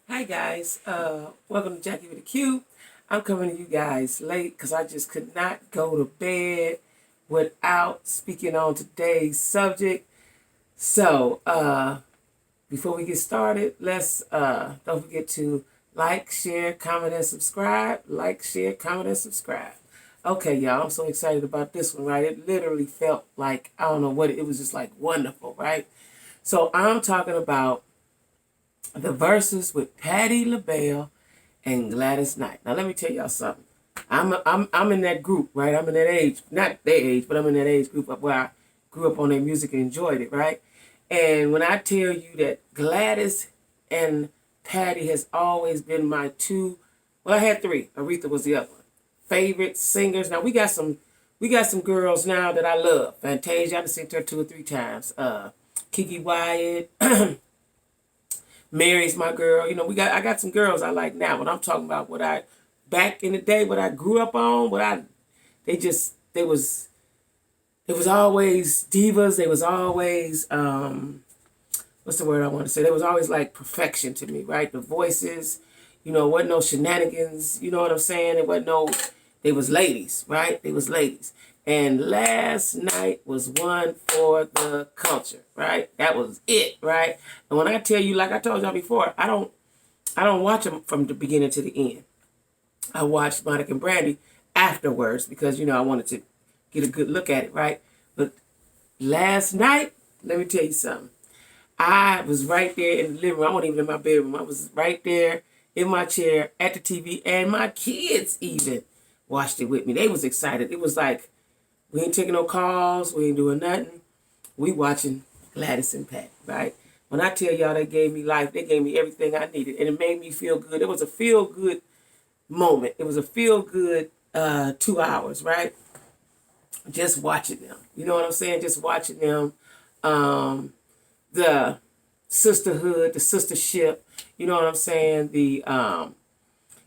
Hi guys, welcome to Jackie with a Q. I'm coming to you guys late because I just could not go to bed without speaking on today's subject. So, before we get started, let's don't forget to like, share, comment, and subscribe. Like, share, comment, and subscribe. Okay, y'all, I'm so excited about this one, right? It literally felt like, I don't know what, it was just like wonderful, right? So I'm talking about the Verzus with Patti LaBelle and Gladys Knight. Now let me tell y'all something. I'm in that group, right? I'm in that age, not their age, but I'm in that age group where I grew up on their music and enjoyed it, right? And when I tell you that Gladys and Patti has always been my two, well, I had three. Aretha was the other one. Favorite singers. Now we got some girls now that I love. Fantasia, I've seen her two or three times. Kiki Wyatt. Mary's my girl. I got some girls I like now, but I'm talking about what I back in the day, what I grew up on, they was always divas. They was always what's the word I want to say? They was always like perfection to me, right? The voices, wasn't no shenanigans, you know what I'm saying? It wasn't no they was ladies, right? They was ladies. And last night was one for the culture, right? That was it, right? And when I tell you, like I told y'all before, I don't watch them from the beginning to the end. I watched Monica and Brandy afterwards because I wanted to get a good look at it, right? But last night, let me tell you something. I was right there in the living room. I wasn't even in my bedroom. I was right there in my chair at the TV, and my kids even watched it with me. They was excited. It was like, we ain't taking no calls. We ain't doing nothing. We watching Gladys and Patti, right? When I tell y'all they gave me life, they gave me everything I needed, and it made me feel good. It was a feel-good moment. It was a feel-good 2 hours, right? Just watching them. You know what I'm saying? Just watching them. The sisterhood, the sistership, you know what I'm saying?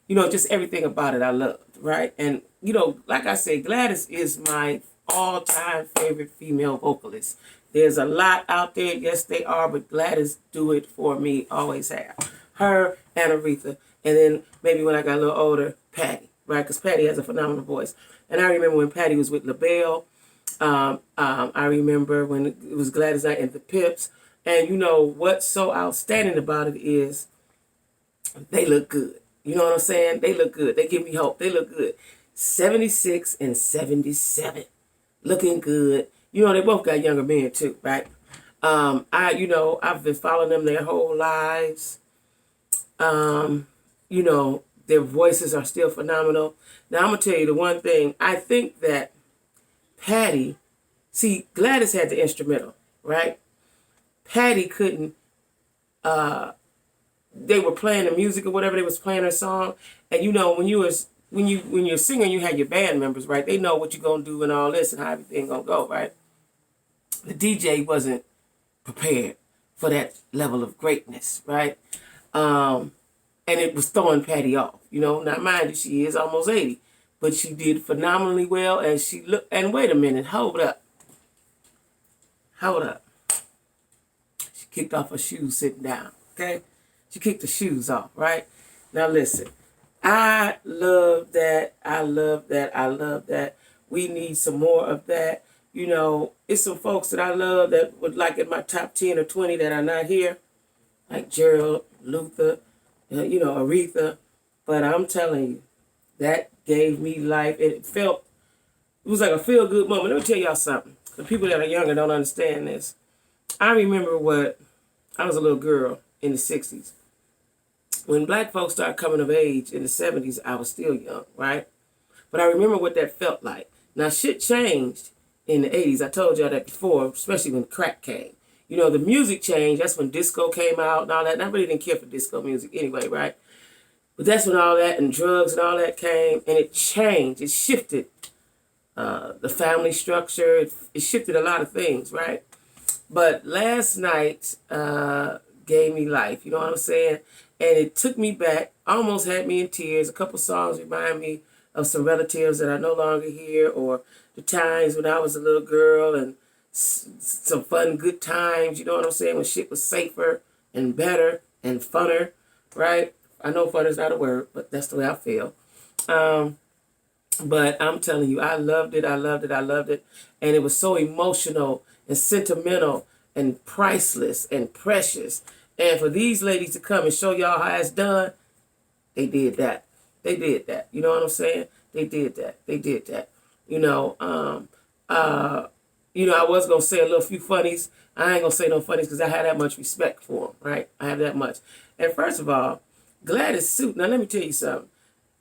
Just everything about it I loved, right? And, like I said, Gladys is my all-time favorite female vocalist. There's a lot out there, yes they are, but Gladys do it for me, always have. Her and Aretha, and then maybe when I got a little older, Patti, right? Because Patti has a phenomenal voice. And I remember when Patti was with LaBelle. I remember when it was Gladys Knight and the Pips. And what's so outstanding about it is they look good. You know what I'm saying? They look good. They give me hope. They look good. 76 and 77. Looking good. They both got younger men too, right? I've been following them their whole lives. Their voices are still phenomenal. Now I'm gonna tell you the one thing. I think that Patti, see, Gladys had the instrumental, right? Patti couldn't. They were playing the music or whatever, they was playing her song, and when you're singing, you had your band members, right? They know what you're gonna do and all this and how everything gonna go, right? The DJ wasn't prepared for that level of greatness, right? And it was throwing Patti off. Not mind you, she is almost 80, but she did phenomenally well, and she looked. And wait a minute, hold up. She kicked off her shoes sitting down. Okay, she kicked the shoes off. Right now, listen. I love that. I love that. I love that. We need some more of that. It's some folks that I love that would like in my top 10 or 20 that are not here, like Gerald, Luther, Aretha. But I'm telling you, that gave me life. It was like a feel-good moment. Let me tell y'all something. The people that are younger don't understand this. I remember I was a little girl in the 60s. When black folks started coming of age in the 70s, I was still young, right? But I remember what that felt like. Now, shit changed in the 80s. I told y'all that before, especially when crack came. The music changed. That's when disco came out and all that. And I really didn't care for disco music anyway, right? But that's when all that and drugs and all that came, and it changed. It shifted the family structure. It shifted a lot of things, right? But last night gave me life. You know what I'm saying? And it took me back, almost had me in tears. A couple songs remind me of some relatives that are no longer here, or the times when I was a little girl, and some fun, good times. You know what I'm saying? When shit was safer and better and funner. right? I know fun is not a word, but that's the way I feel. But I'm telling you, I loved it. I loved it. I loved it. And it was so emotional and sentimental and priceless and precious. And for these ladies to come and show y'all how it's done, they did that. They did that. You know what I'm saying? They did that. They did that. You know, I was gonna say a little few funnies. I ain't gonna say no funnies because I had that much respect for them, right? I have that much. And first of all, Gladys suit. Now let me tell you something.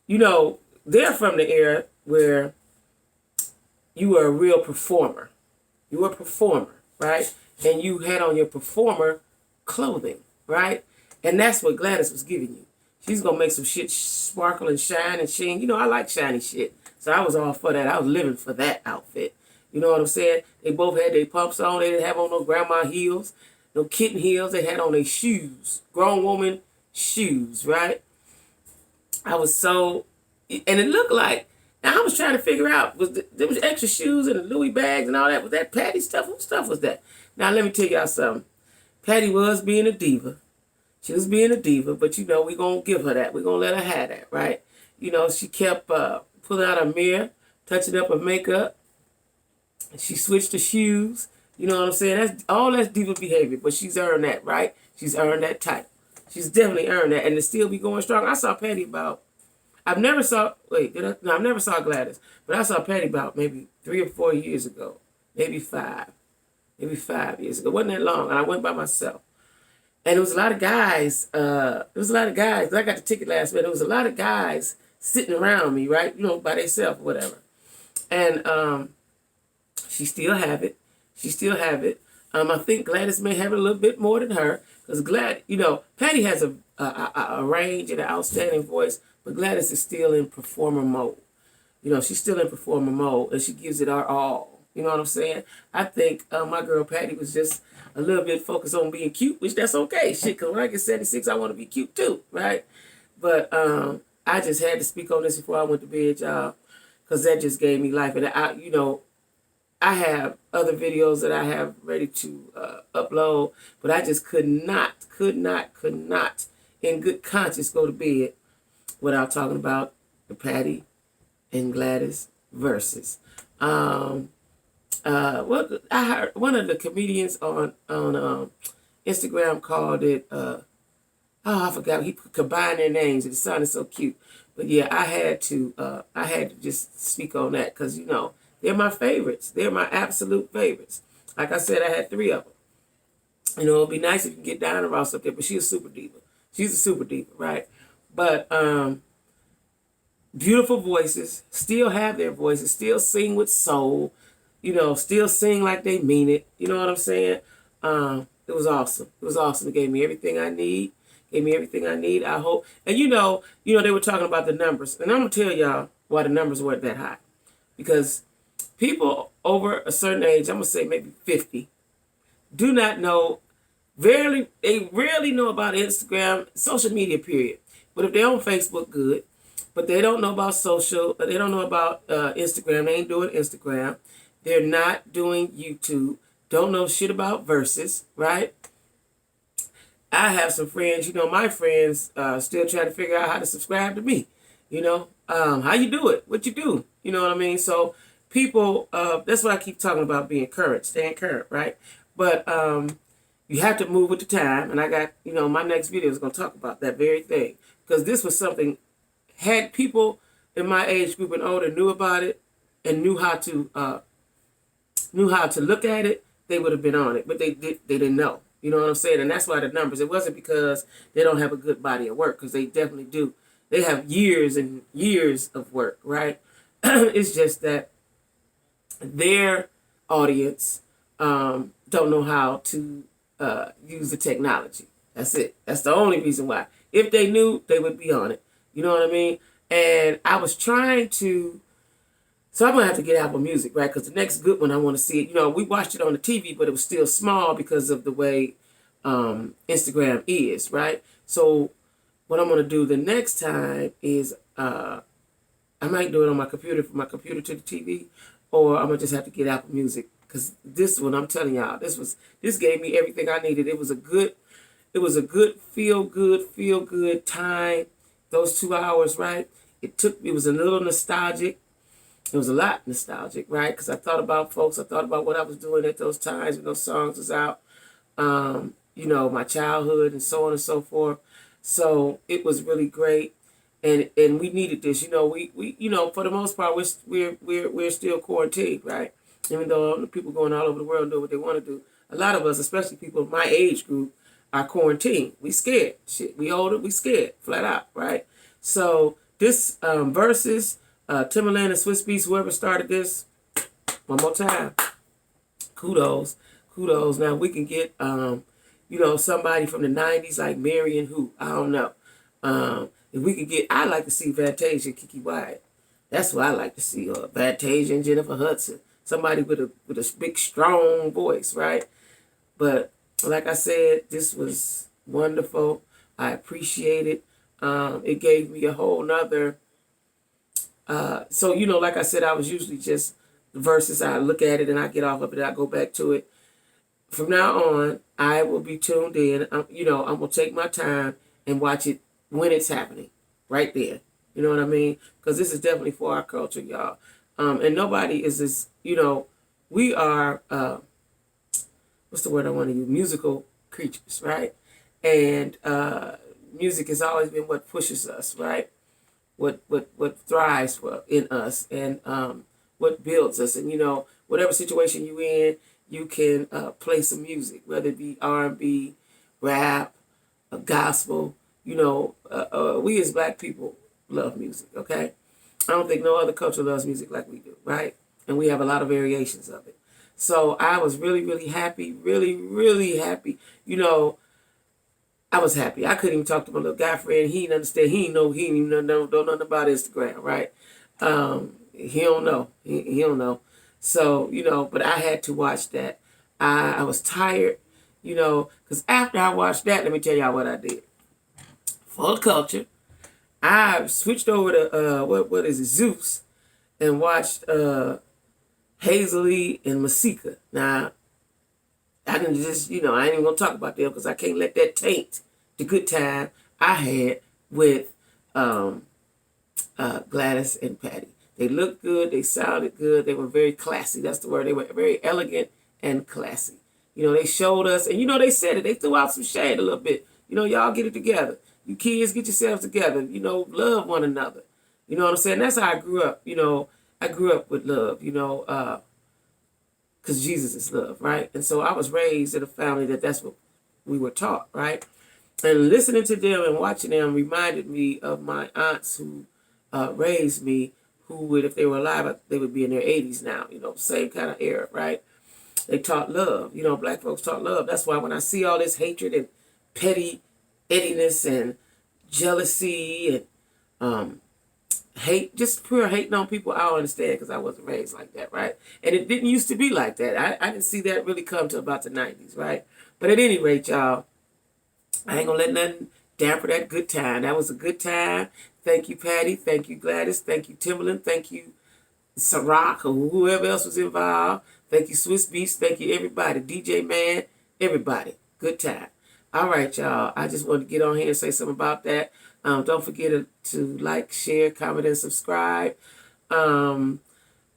You know, they're from the era where you were a real performer. You were a performer, right? And you had on your performer clothing, right? And that's what Gladys was giving you. She's going to make some shit sparkle and shine and sheen. You know, I like shiny shit. So I was all for that. I was living for that outfit. You know what I'm saying? They both had their pumps on. They didn't have on no grandma heels, no kitten heels. They had on their shoes, grown woman shoes, right? I was so, and it looked like, now I was trying to figure out, there was extra shoes and the Louis bags and all that. Was that Patti stuff? What stuff was that? Now let me tell y'all something. Patti was being a diva. She was being a diva, but you know, we're going to give her that. We're going to let her have that, right? You know, she kept pulling out her mirror, touching up her makeup. She switched the shoes. You know what I'm saying? That's diva behavior, but she's earned that, right? She's earned that title. She's definitely earned that, and to still be going strong. I saw Patti about, I've never saw Gladys, but I saw Patti about maybe 3 or 4 years ago, maybe 5 years ago. It wasn't that long, and I went by myself. And there was a lot of guys, I got the ticket last minute. There was a lot of guys sitting around me, right? You know, by themselves or whatever. And she still have it. I think Gladys may have it a little bit more than her. Because Patti has a range and an outstanding voice, but Gladys is still in performer mode. You know, she's still in performer mode, and she gives it her all. You know what I'm saying? I think my girl Patti was just a little bit focused on being cute, which that's okay. Shit, because when I get 76, I want to be cute too, right? But I just had to speak on this before I went to bed, y'all, because that just gave me life. And I have other videos that I have ready to upload, but I just could not, in good conscience, go to bed without talking about the Patti and Gladys Verzus. Well, I heard one of the comedians on Instagram called it, I forgot, he combined their names, and it sounded so cute. But yeah, I had to just speak on that, because, you know, they're my favorites. They're my absolute favorites. Like I said, I had 3 of them. You know, it'd be nice if you could get Diana Ross up there, but she's a super diva. She's a super diva, right? But beautiful voices, still have their voices, still sing with soul, you know, still sing like they mean it. You know what I'm saying? It was awesome. It was awesome. It gave me everything I need. I hope. And you know, they were talking about the numbers. And I'm going to tell y'all why the numbers weren't that high. Because people over a certain age, I'm going to say maybe 50, do not know, they rarely know about Instagram, social media, period. But if they're on Facebook, good. But they don't know about social, they don't know about Instagram. They ain't doing Instagram. They're not doing YouTube. Don't know shit about Verzus, right? I have some friends, you know, my friends still trying to figure out how to subscribe to me. You know, how you do it, what you do. You know what I mean? So people, that's why I keep talking about being current, staying current, right? But you have to move with the time. And I got, you know, my next video is going to talk about that very thing. Because this was something, had people in my age group and older knew about it and knew how to look at it, they would have been on it. But they didn't know. You know what I'm saying? And that's why the numbers, it wasn't because they don't have a good body of work, because they definitely do. They have years and years of work, right? It's just that their audience don't know how to use the technology. That's it. That's the only reason why. If they knew, they would be on it. You know what I mean? And I was trying to, so I'm going to have to get Apple Music, right? Because the next good one, I want to see it. You know, we watched it on the TV, but it was still small because of the way Instagram is, right? So what I'm going to do the next time is I might do it on my computer, from my computer to the TV, or I'm going to just have to get Apple Music. Because this one, I'm telling y'all, this gave me everything I needed. It was a good It was a good, feel good time. Those 2 hours, right? It was a little nostalgic. It was a lot nostalgic, right? Because I thought about folks. I thought about what I was doing at those times when those songs was out. My childhood and so on and so forth. So it was really great, and we needed this. We for the most part we're still quarantined, right? Even though the people going all over the world do what they want to do, a lot of us, especially people of my age group, are quarantined. We scared. Shit, we older, we scared, flat out, right? So this Versus, Timberland and Swiss Beats, whoever started this, one more time, kudos. Now we can get somebody from the 90s like Mary and who, I don't know. If we could get, I like to see Fantasia and Kiki Wyatt. That's what I like to see. Fantasia and Jennifer Hudson. Somebody with a big, strong voice, right? But like I said, this was wonderful. I appreciate it. It gave me a whole nother. So, like I said, I was usually just Versus. I look at it and I get off of it. I go back to it. From now on, I will be tuned in. I'm going to take my time and watch it when it's happening, right there. You know what I mean? Because this is definitely for our culture, y'all. And nobody is as, we are, what's the word I want to use? Musical creatures, right? And music has always been what pushes us, right? What thrives in us and what builds us. And, whatever situation you're in, you can play some music, whether it be R&B, rap, gospel. We as Black people love music, okay? I don't think no other culture loves music like we do, right? And we have a lot of variations of it. So I was really, really happy, really, really happy. I was happy. I couldn't even talk to my little guy friend. He didn't understand. He didn't even know nothing about Instagram, right? He don't know. He don't know. So, but I had to watch that. I was tired, because after I watched that, let me tell y'all what I did. For the culture, I switched over to, what is it, Zeus, and watched Hazley and Masika. Now, I can just, I ain't even going to talk about them because I can't let that taint the good time I had with Gladys and Patti. They looked good. They sounded good. They were very classy. That's the word. They were very elegant and classy. They showed us, and they said it. They threw out some shade a little bit. Y'all get it together. You kids, get yourselves together. Love one another. You know what I'm saying? That's how I grew up. I grew up with love, because Jesus is love, right? And so I was raised in a family that's what we were taught, right? And listening to them and watching them reminded me of my aunts who raised me, who would, if they were alive, they would be in their 80s now, same kind of era, right? They taught love. Black folks taught love. That's why when I see all this hatred and pettiness and jealousy and hate, just pure hating on people, I don't understand because I wasn't raised like that, right? And it didn't used to be like that. I didn't see that really come to about the 90s, right? But at any rate, y'all, I ain't going to let nothing damper that good time. That was a good time. Thank you, Patti. Thank you, Gladys. Thank you, Timberland. Thank you, Ciroc, or whoever else was involved. Thank you, Swiss Beats. Thank you, everybody. DJ Man, everybody. Good time. All right, y'all. I just wanted to get on here and say something about that. Don't forget to like, share, comment, and subscribe. I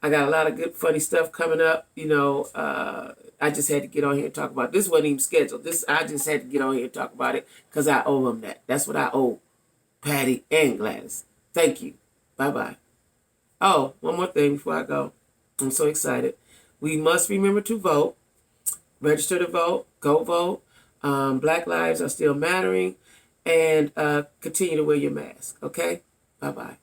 got a lot of good, funny stuff coming up. I just had to get on here and talk about it. This wasn't even scheduled. I just had to get on here and talk about it because I owe them that. That's what I owe Patti and Gladys. Thank you. Bye-bye. Oh, one more thing before I go. I'm so excited. We must remember to vote. Register to vote. Go vote. Black lives are still mattering. And continue to wear your mask. Okay? Bye-bye.